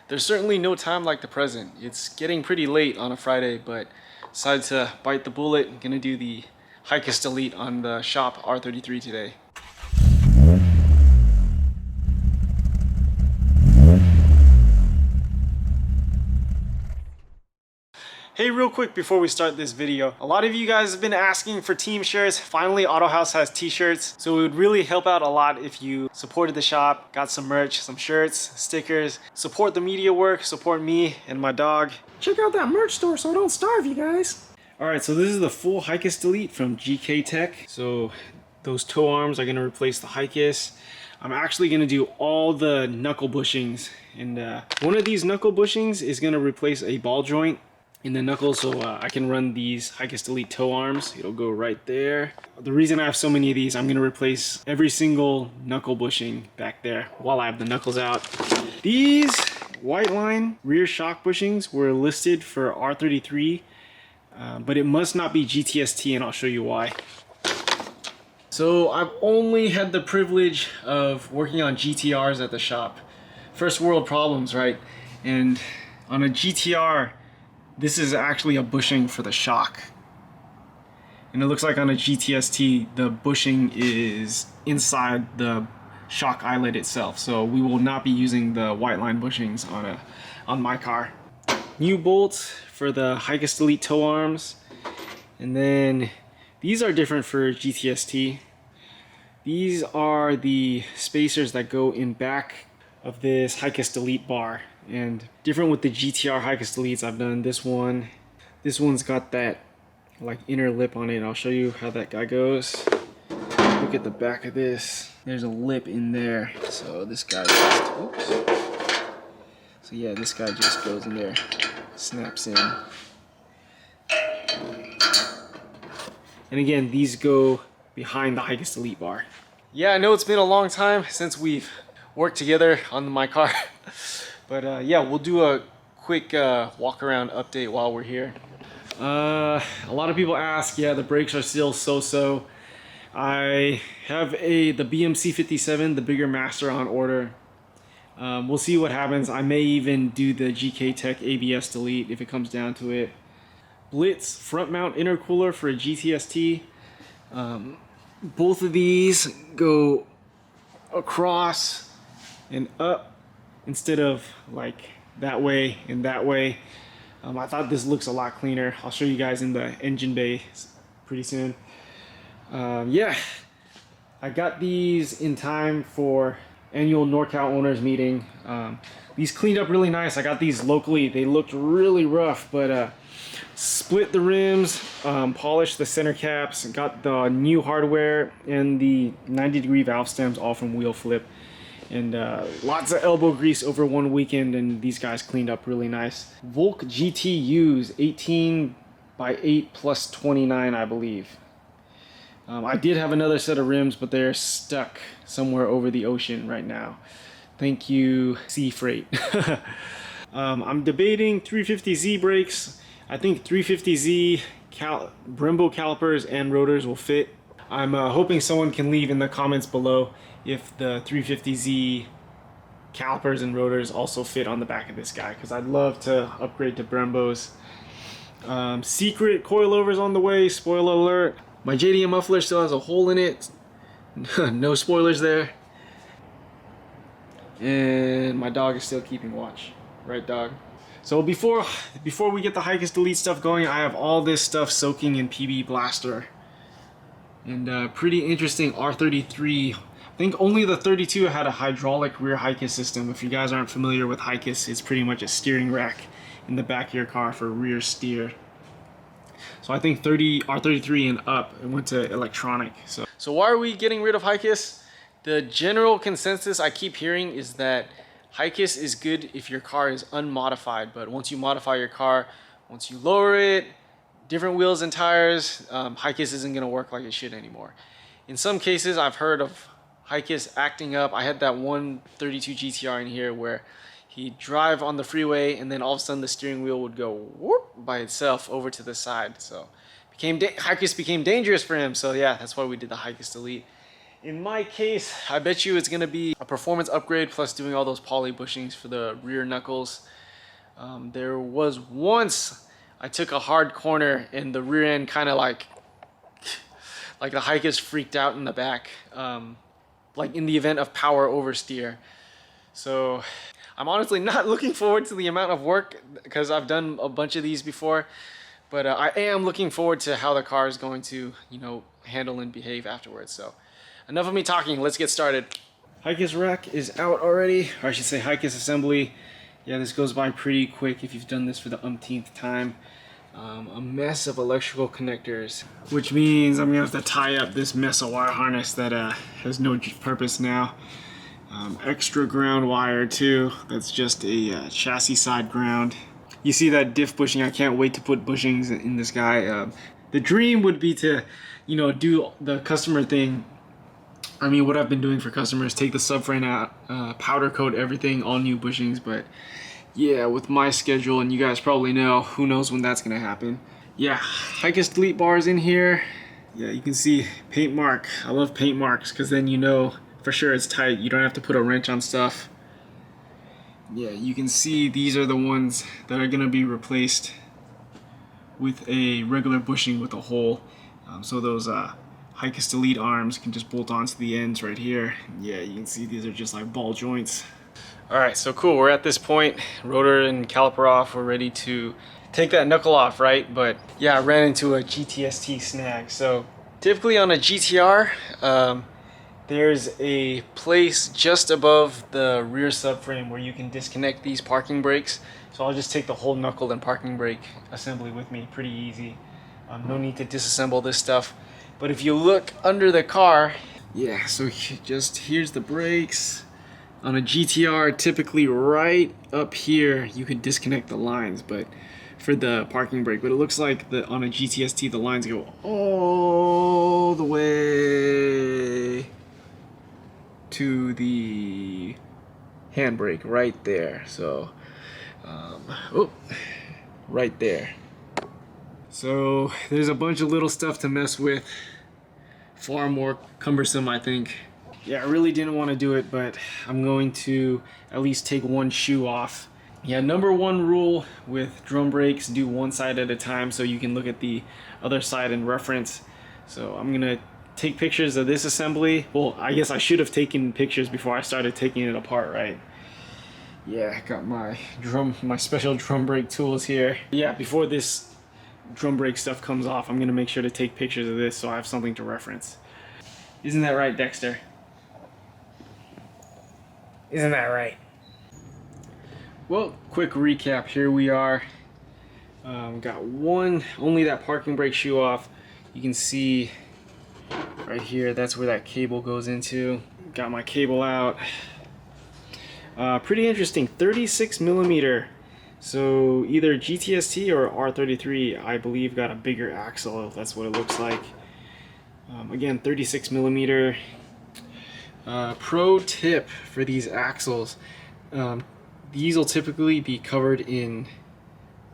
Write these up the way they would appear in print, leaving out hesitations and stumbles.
There's certainly no time like the present. It's getting pretty late on a Friday, but decided to bite the bullet. I'm gonna do the HICAS Delete on the shop R33 today. Hey, real quick before we start this video, a lot of you guys have been asking for team shirts. Finally, Autohaus has t-shirts, so it would really help out a lot if you supported the shop, got some merch, some shirts, stickers, support the media work, support me and my dog. Check out that merch store so I don't starve you guys. All right, so this is the full HICAS Delete from GK Tech. So those toe arms are gonna replace the HICAS. I'm actually gonna do all the knuckle bushings, and one of these knuckle bushings is gonna replace a ball joint in the knuckle, so I can run these HICAS Delete toe arms. It'll go right there. The reason I have so many of these, I'm gonna replace every single knuckle bushing back there while I have the knuckles out. These white line rear shock bushings were listed for R33, but it must not be GTST, and I'll show you why. So I've only had the privilege of working on GTRs at the shop. First world problems, right? And on a GTR, this is actually a bushing for the shock. And it looks like on a GTST, the bushing is inside the shock eyelet itself. So we will not be using the white line bushings on my car. New bolts for the HICAS Delete toe arms. And then these are different for GTST. These are the spacers that go in back of this HICAS Delete bar. And different with the GTR HICAS Deletes, I've done this one. This one's got that like inner lip on it. I'll show you how that guy goes. Look at the back of this. There's a lip in there. So this guy just, oops. So yeah, this guy just goes in there, snaps in. And again, these go behind the HICAS Delete bar. Yeah, I know it's been a long time since we've worked together on my car. But yeah, we'll do a quick walk around update while we're here. A lot of people ask, yeah, the brakes are still so-so. I have the BMC 57, the bigger master, on order. We'll see what happens. I may even do the GK Tech ABS Delete if it comes down to it. Blitz front mount intercooler for a GTST. Both of these go across and up instead of like that way and that way. I thought this looks a lot cleaner. I'll show you guys in the engine bay pretty soon. Yeah, I got these in time for annual NorCal owners meeting. These cleaned up really nice. I got these locally. They looked really rough, but split the rims, polished the center caps, got the new hardware and the 90-degree valve stems all from Wheel Flip. And lots of elbow grease over one weekend, and these guys cleaned up really nice. Volk GTUs 18 by 8 plus 29, I believe. I did have another set of rims, but they're stuck somewhere over the ocean right now. Thank you, Sea Freight. I'm debating 350Z brakes. I think 350Z Brembo calipers and rotors will fit. I'm hoping someone can leave in the comments below if the 350Z calipers and rotors also fit on the back of this guy, because I'd love to upgrade to Brembos. Secret coilovers on the way, spoiler alert. My JDM muffler still has a hole in it. No spoilers there. And my dog is still keeping watch. Right, dog? So before we get the HICAS Delete stuff going, I have all this stuff soaking in PB Blaster. And pretty interesting R33. I think only the 32 had a hydraulic rear HICAS system. If you guys aren't familiar with HICAS, it's pretty much a steering rack in the back of your car for rear steer. So I think R33 and up, it went to electronic. So why are we getting rid of HICAS? The general consensus I keep hearing is that HICAS is good if your car is unmodified, but once you modify your car, once you lower it, different wheels and tires, HICAS isn't gonna work like it should anymore. In some cases, I've heard of HICAS acting up. I had that one 32 GTR in here where he'd drive on the freeway and then all of a sudden the steering wheel would go whoop by itself over to the side. So HICAS became dangerous for him. So yeah, that's why we did the HICAS Delete. In my case, I bet you it's gonna be a performance upgrade plus doing all those poly bushings for the rear knuckles. There was once I took a hard corner and the rear end kind of like the HICAS freaked out in the back, like in the event of power oversteer. So I'm honestly not looking forward to the amount of work because I've done a bunch of these before, but I am looking forward to how the car is going to, you know, handle and behave afterwards. So enough of me talking, let's get started. HICAS rack is out already, or I should say HICAS assembly. Yeah, this goes by pretty quick if you've done this for the umpteenth time. A mess of electrical connectors, which means I'm gonna have to tie up this mess of wire harness that has no purpose now. Extra ground wire too, that's just a chassis side ground. You see that diff bushing, I can't wait to put bushings in this guy. The dream would be to, you know, do the customer thing. I mean, what I've been doing for customers, take the subframe out, powder coat everything, all new bushings, but yeah, with my schedule, and you guys probably know, who knows when that's gonna happen. Yeah, HICAS Delete bars in here. Yeah, you can see paint mark. I love paint marks because then you know for sure it's tight. You don't have to put a wrench on stuff. Yeah, you can see these are the ones that are gonna be replaced with a regular bushing with a hole. So those HICAS Delete arms can just bolt onto the ends right here. Yeah, you can see these are just like ball joints. All right, so cool, we're at this point, rotor and caliper off, we're ready to take that knuckle off, right? But yeah, I ran into a GTST snag. So typically on a GTR, there's a place just above the rear subframe where you can disconnect these parking brakes. So I'll just take the whole knuckle and parking brake assembly with me, pretty easy. No need to disassemble this stuff. But if you look under the car, yeah, so just here's the brakes. On a GTR, typically right up here, you could disconnect the lines, but for the parking brake, but it looks like on a GTST, the lines go all the way to the handbrake right there. So, right there. So there's a bunch of little stuff to mess with. Far more cumbersome, I think. Yeah, I really didn't want to do it, but I'm going to at least take one shoe off. Yeah, number one rule with drum brakes, do one side at a time so you can look at the other side and reference. So I'm gonna take pictures of this assembly. Well, I guess I should have taken pictures before I started taking it apart, right? Yeah, I got my special drum brake tools here. Yeah, before this drum brake stuff comes off, I'm gonna make sure to take pictures of this so I have something to reference. Isn't that right, Dexter? Isn't that right? Well, quick recap. Here we are. Got only that parking brake shoe off. You can see right here, that's where that cable goes into. Got my cable out. Pretty interesting, 36 millimeter. So either GTST or R33, I believe, got a bigger axle. That's what it looks like. Again, 36 millimeter. Pro tip for these axles, these will typically be covered in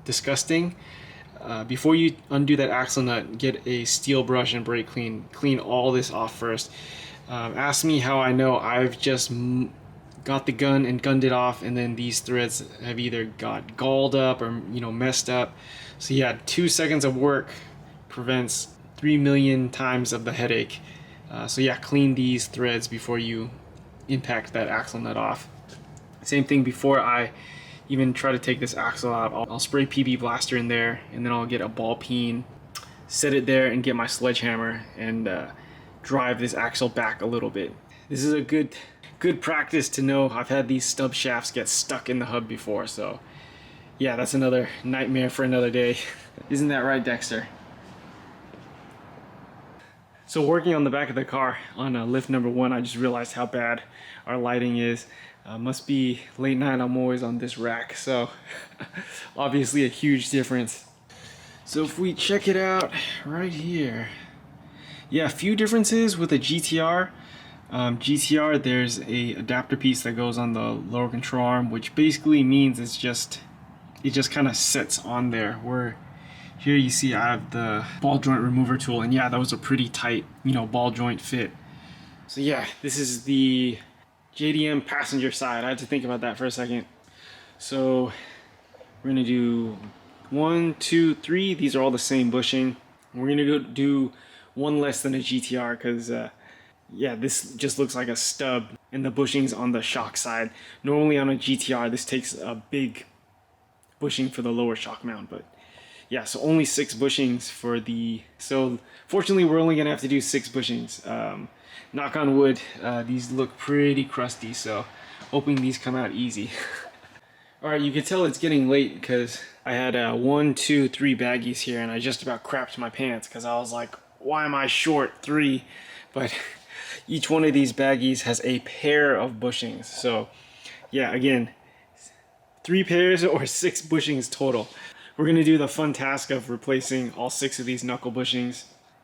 disgusting. Before you undo that axle nut, get a steel brush and brake clean all this off first. Ask me how I know. I've just got the gun and gunned it off, and then these threads have either got galled up or, you know, messed up. So yeah, 2 seconds of work prevents 3 million times of the headache. So yeah, clean these threads before you impact that axle nut off. Same thing before I even try to take this axle out. I'll spray PB Blaster in there, and then I'll get a ball peen, set it there, and get my sledgehammer and drive this axle back a little bit. This is a good practice to know. I've had these stub shafts get stuck in the hub before, so yeah, that's another nightmare for another day. Isn't that right, Dexter? So working on the back of the car on lift number 1, I just realized how bad our lighting is. Must be late night, I'm always on this rack, so obviously a huge difference. So if we check it out right here, yeah, a few differences with a GTR. GTR, there's a adapter piece that goes on the lower control arm, which basically means it just kind of sits on there, where here you see I have the ball joint remover tool, and yeah, that was a pretty tight, you know, ball joint fit. So yeah, this is the JDM passenger side. I had to think about that for a second. So we're gonna do 1, 2, 3. These are all the same bushing. We're gonna do one less than a GTR because yeah, this just looks like a stub, and the bushings on the shock side. Normally on a GTR, this takes a big bushing for the lower shock mount, but yeah, so only 6 bushings for the. So fortunately, we're only gonna have to do 6 bushings. Knock on wood, these look pretty crusty, so hoping these come out easy. Alright, you can tell it's getting late because I had 1, 2, 3 baggies here, and I just about crapped my pants because I was like, why am I short 3? But each one of these baggies has a pair of bushings. So yeah, again, 3 pairs or 6 bushings total. We're going to do the fun task of replacing all 6 of these knuckle bushings.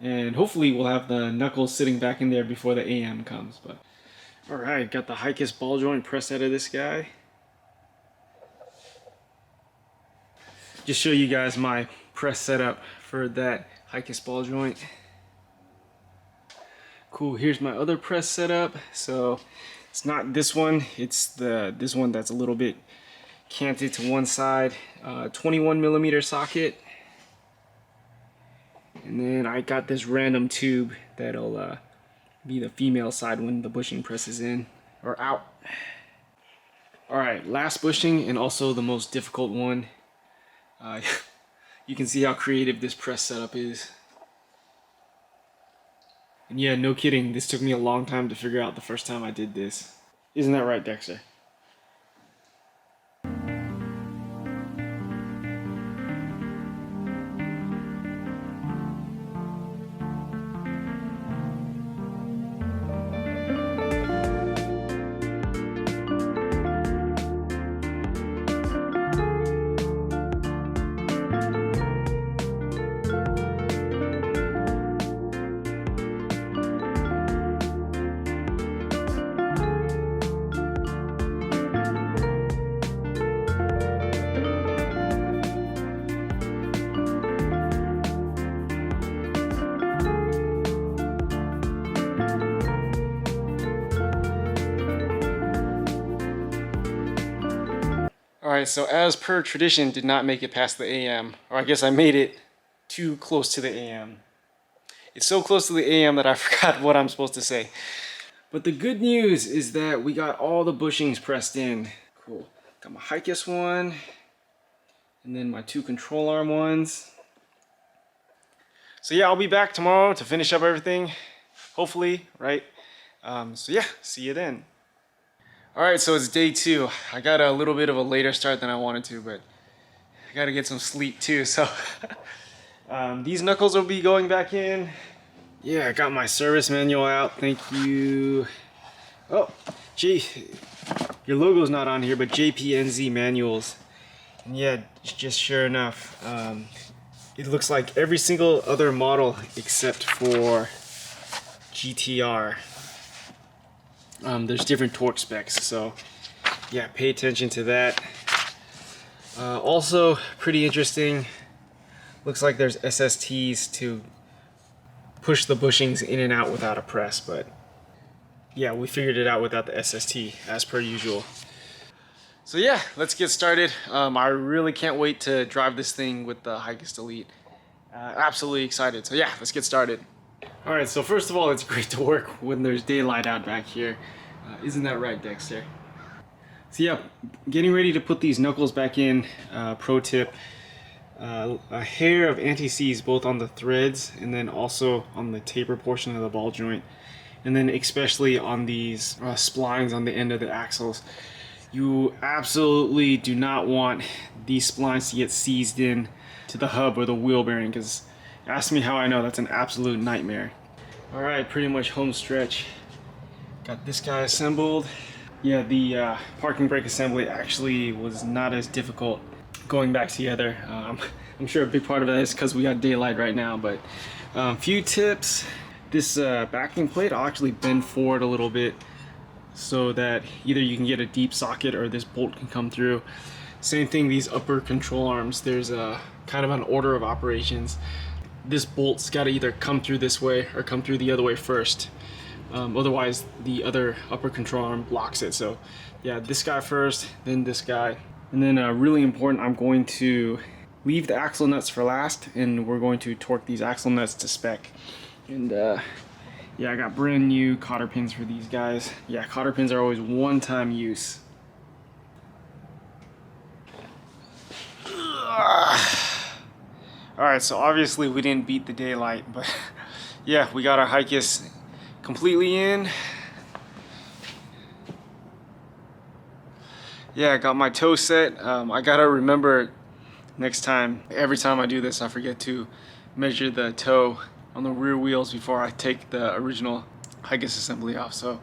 And hopefully we'll have the knuckles sitting back in there before the AM comes. But alright, got the HICAS ball joint pressed out of this guy. Just show you guys my press setup for that HICAS ball joint. Cool, here's my other press setup. So it's not this one, it's this one that's a little bit canted to one side. 21mm socket. And then I got this random tube that'll be the female side when the bushing presses in or out. Alright, last bushing and also the most difficult one. You can see how creative this press setup is. And yeah, no kidding, this took me a long time to figure out the first time I did this. Isn't that right, Dexter? Alright, so as per tradition, did not make it past the AM. Or I guess I made it too close to the AM. It's so close to the AM that I forgot what I'm supposed to say. But the good news is that we got all the bushings pressed in. Cool. Got my HICAS one. And then my 2 control arm ones. So yeah, I'll be back tomorrow to finish up everything. Hopefully, right? So yeah, see you then. Alright, so it's day 2. I got a little bit of a later start than I wanted to, but I gotta get some sleep too, so these knuckles will be going back in. Yeah, I got my service manual out, thank you. Oh, gee, your logo's not on here, but JPNZ manuals. And yeah, just sure enough, it looks like every single other model except for GTR. There's different torque specs, so yeah, pay attention to that. Also, pretty interesting, looks like there's SSTs to push the bushings in and out without a press, but yeah, we figured it out without the SST, as per usual. So yeah, let's get started. I really can't wait to drive this thing with the HICAS Delete. Absolutely excited, so yeah, let's get started. Alright, so first of all, it's great to work when there's daylight out back here. Isn't that right, Dexter? So yeah, getting ready to put these knuckles back in. Pro tip, a hair of anti-seize both on the threads and then also on the taper portion of the ball joint. And then especially on these splines on the end of the axles. You absolutely do not want these splines to get seized in to the hub or the wheel bearing, because ask me how I know, that's an absolute nightmare. Alright, pretty much home stretch. Got this guy assembled. Yeah, the parking brake assembly actually was not as difficult going back together. I'm sure a big part of that is because we got daylight right now, but few tips. This backing plate, I'll actually bend forward a little bit so that either you can get a deep socket or this bolt can come through. Same thing, these upper control arms, there's a kind of an order of operations. This bolt's got to either come through this way or come through the other way first. Otherwise, the other upper control arm blocks it. So yeah, this guy first, then this guy. And then really important, I'm going to leave the axle nuts for last, and we're going to torque these axle nuts to spec. And yeah, I got brand new cotter pins for these guys. Yeah, cotter pins are always one-time use. Alright, so obviously we didn't beat the daylight, but yeah, we got our HICAS completely in. Yeah, I got my toe set. I gotta remember next time, every time I do this, I forget to measure the toe on the rear wheels before I take the original HICAS assembly off. So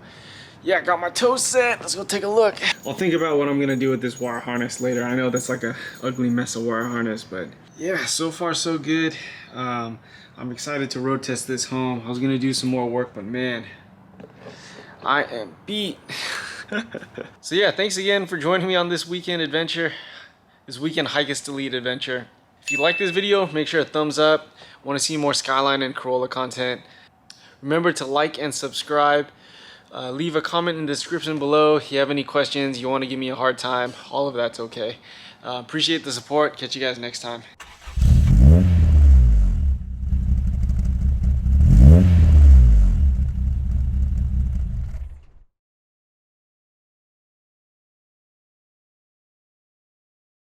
yeah, got my toe set. Let's go take a look. I'll think about what I'm gonna do with this wire harness later. I know that's like a ugly mess of wire harness, but yeah, so far so good. I'm excited to road test this home. I was gonna do some more work, but man, I am beat. So yeah, thanks again for joining me on this weekend adventure, this weekend HICAS Delete adventure. If you like this video, make sure to thumbs up. Want to see more Skyline and Corolla content? Remember to like and subscribe. Leave a comment in the description below. If you have any questions, you want to give me a hard time, all of that's okay. Appreciate the support. Catch you guys next time.